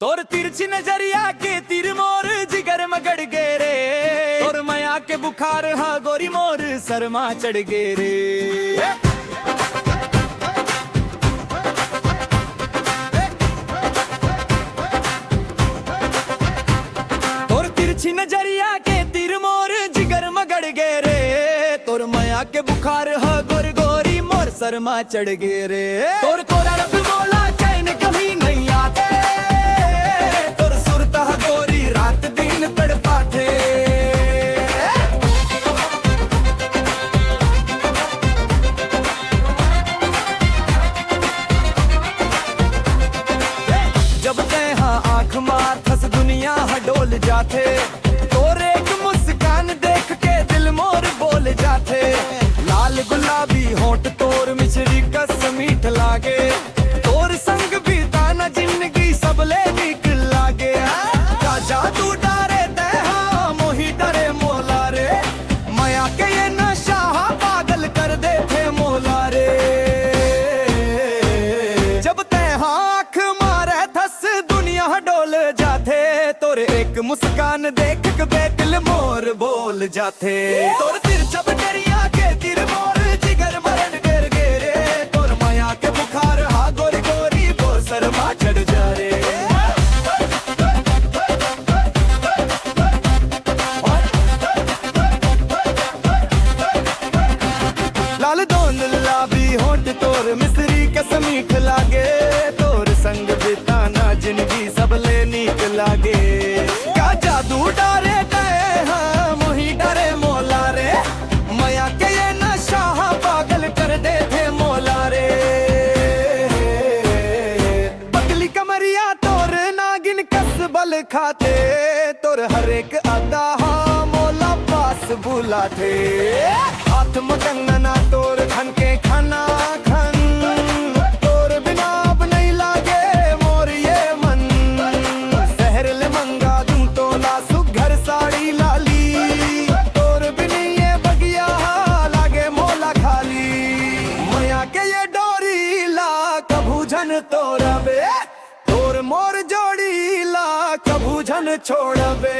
तोर तिरछी नजरिया के तीर मोर जिगर मगड़ गे रे। तोर माया के बुखार हा गोरी मोर शर्मा चढ़ गे रे। तोर तिरछी नजरिया के तीर मोर जिगर मगड़ गे रे। तोर माया के बुखार हा गोरी गोरी मोर शर्मा चढ़ गे रे। तोर तोरा रब मोला चैन कभी नहीं आते। तोर सुरता गोरी रात दिन तड़पाते। जब ते हाँ आँख मार थस दुनिया डोल जाते। तोर एक मुस्कान देख के दिल मोर बोल जाते। लाल गुलाबी होंठ तोर मिश्री कस मीठ लागे। तोर संग भी ताना जिंदगी सबले नीक लागे। का जादू डारे ते हाँ मोही डरे मोला रे। माया के ये नशा पागल कर दे थे मोला रे। जब ते हाँ आँख मारे थस दुनिया डोल जाते। तोर एक मुस्कान देख के दिल मोर बोल जाते। तोर तिरछा बटरिया के तीर मोर जिगर मरण गिर गे रे। तोर माया के बुखार हा गोरी गोरी बोर शर्मा चढ़ जा रे। लाल दोन लाबी होंठ तोर मिश्री के समीठ लागे। तोर संग बिताना जिंदगी सबले नीक लागे। का जादू डारे गए हाँ मोही डरे मोला रे। माया के ये नशा पागल कर दे थे मोला रे। पतली कमरिया तोर नागिन कस बल खाते। तोर हर एक अदा हाँ मोला पास बुलाते। हाथ में कंगना तोर खन के खाना खन। तोर बिना अब नहीं लागे मोर ये मन। शहर ले मंगा दूं तोला सुघर साड़ी लाली। तोर बिनी ये बगिया लागे मोला खाली। माया के ये डोरी ला कभू झन तोड़बे। तोर मोर जोड़ी ला कभू झन छोड़बे।